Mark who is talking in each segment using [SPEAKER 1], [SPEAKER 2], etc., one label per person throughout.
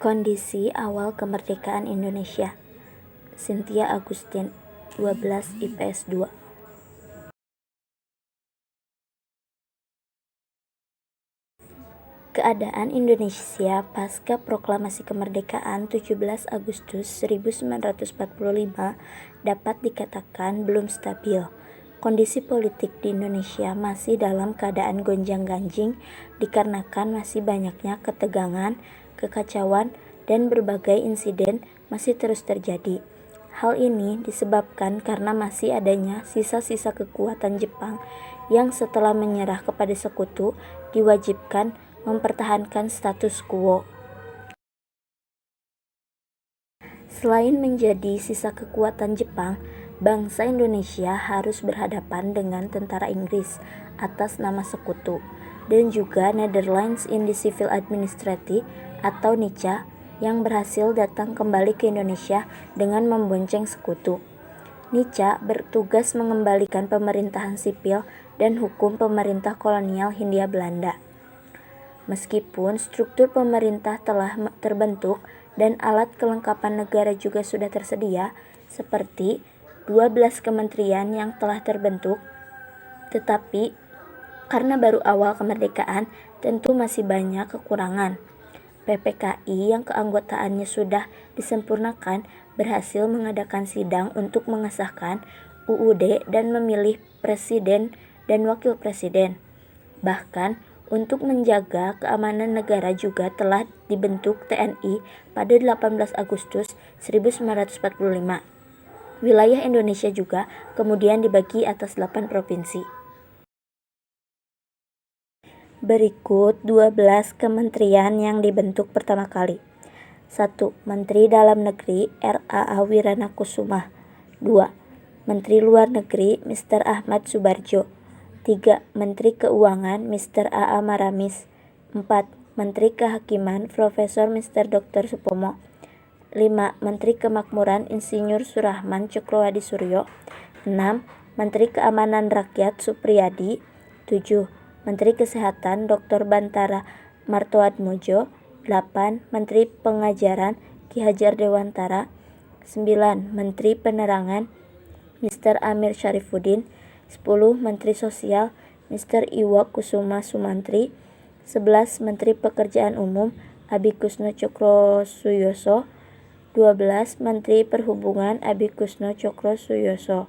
[SPEAKER 1] Kondisi awal kemerdekaan Indonesia. Cynthia Agustin, 12 IPS 2. Keadaan Indonesia pasca proklamasi kemerdekaan 17 Agustus 1945 dapat dikatakan belum stabil. Kondisi politik di Indonesia masih dalam keadaan gonjang-ganjing dikarenakan masih banyaknya ketegangan, kekacauan, dan berbagai insiden masih terus terjadi. Hal ini disebabkan karena masih adanya sisa-sisa kekuatan Jepang yang setelah menyerah kepada sekutu diwajibkan mempertahankan status quo. Selain menjadi sisa kekuatan Jepang, bangsa Indonesia harus berhadapan dengan tentara Inggris atas nama sekutu dan juga Netherlands in the Civil Administratie atau NICA yang berhasil datang kembali ke Indonesia dengan membonceng sekutu. NICA bertugas mengembalikan pemerintahan sipil dan hukum pemerintah kolonial Hindia Belanda. Meskipun struktur pemerintah telah terbentuk dan alat kelengkapan negara juga sudah tersedia, seperti 12 kementerian yang telah terbentuk, tetapi karena baru awal kemerdekaan, tentu masih banyak kekurangan. PPKI yang keanggotaannya sudah disempurnakan berhasil mengadakan sidang untuk mengesahkan UUD dan memilih presiden dan wakil presiden. Bahkan, untuk menjaga keamanan negara juga telah dibentuk TNI pada 18 Agustus 1945. Wilayah Indonesia juga kemudian dibagi atas 8 provinsi. Berikut 12 kementerian yang dibentuk pertama kali. 1. Menteri Dalam Negeri R.A.A. Wiranakusuma. 2. Menteri Luar Negeri Mr. Ahmad Subarjo. 3. Menteri Keuangan Mr. A.A. Maramis. 4. Menteri Kehakiman Profesor Mr. Dr. Supomo. 5. Menteri Kemakmuran Insinyur Surahman Cokrohadi Suryo. 6. Menteri Keamanan Rakyat Supriyadi. 7. Menteri Kesehatan Dr. Bantara Martoatmojo. 8. Menteri Pengajaran Ki Hajar Dewantara. 9. Menteri Penerangan Mr. Amir Syarifuddin. 10. Menteri Sosial Mr. Iwa Kusuma Sumantri. 11. Menteri Pekerjaan Umum Abi Kusno Cokro Suyoso. 12. Menteri Perhubungan Abi Kusno Cokro Suyoso.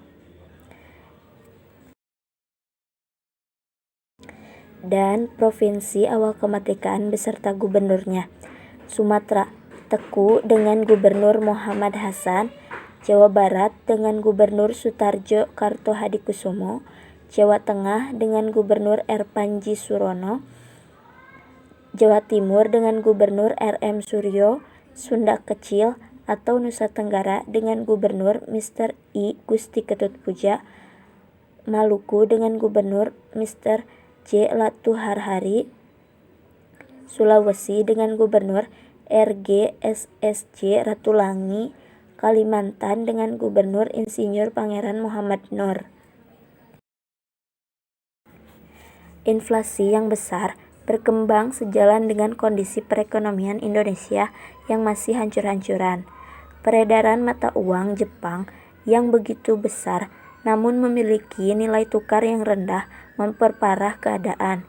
[SPEAKER 1] Dan provinsi awal kemerdekaan beserta gubernurnya. Sumatera, Teku dengan Gubernur Muhammad Hasan. Jawa Barat dengan Gubernur Sutarjo Kartohadikusumo. Jawa Tengah dengan Gubernur R. Panji Surono. Jawa Timur dengan Gubernur R.M. Suryo. Sunda Kecil atau Nusa Tenggara dengan Gubernur Mr. I. Gusti Ketut Puja. Maluku dengan Gubernur Mr. J. Latuharhari. Sulawesi dengan Gubernur R.G. SSJ Ratulangi. Kalimantan dengan Gubernur Insinyur Pangeran Muhammad Noor. Inflasi yang besar berkembang sejalan dengan kondisi perekonomian Indonesia yang masih hancur-hancuran. Peredaran mata uang Jepang yang begitu besar namun memiliki nilai tukar yang rendah memperparah keadaan.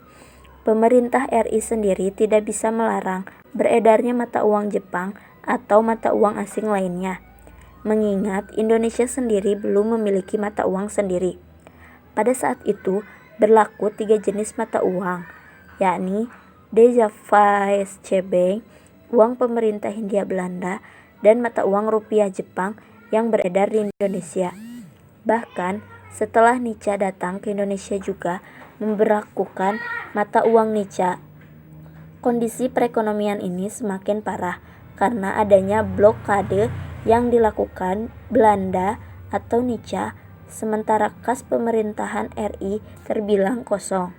[SPEAKER 1] Pemerintah RI sendiri tidak bisa melarang beredarnya mata uang Jepang atau mata uang asing lainnya, mengingat Indonesia sendiri belum memiliki mata uang sendiri. Pada saat itu berlaku 3 jenis mata uang, yakni DJVSCB, uang pemerintah Hindia Belanda, dan mata uang rupiah Jepang yang beredar di Indonesia. Bahkan setelah NICA datang ke Indonesia juga memberlakukan mata uang NICA. Kondisi perekonomian ini semakin parah karena adanya blokade yang dilakukan Belanda atau NICA, sementara kas pemerintahan RI terbilang kosong.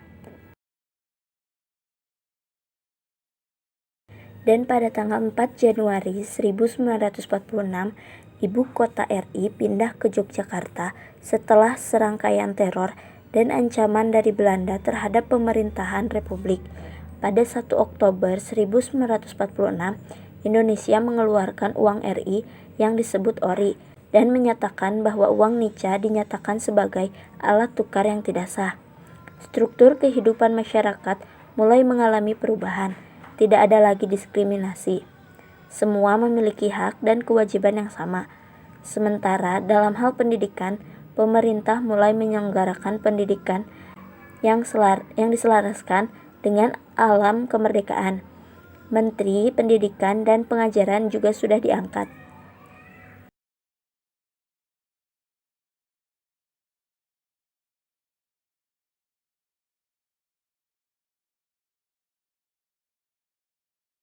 [SPEAKER 1] Dan pada tanggal 4 Januari 1946, ibu kota RI pindah ke Yogyakarta setelah serangkaian teror dan ancaman dari Belanda terhadap pemerintahan Republik. Pada 1 Oktober 1946, Indonesia mengeluarkan uang RI yang disebut ORI dan menyatakan bahwa uang NICA dinyatakan sebagai alat tukar yang tidak sah. Struktur kehidupan masyarakat mulai mengalami perubahan. Tidak ada lagi diskriminasi. Semua memiliki hak dan kewajiban yang sama. Sementara dalam hal pendidikan, pemerintah mulai menyelenggarakan pendidikan yang diselaraskan dengan alam kemerdekaan. Menteri Pendidikan dan Pengajaran juga sudah diangkat.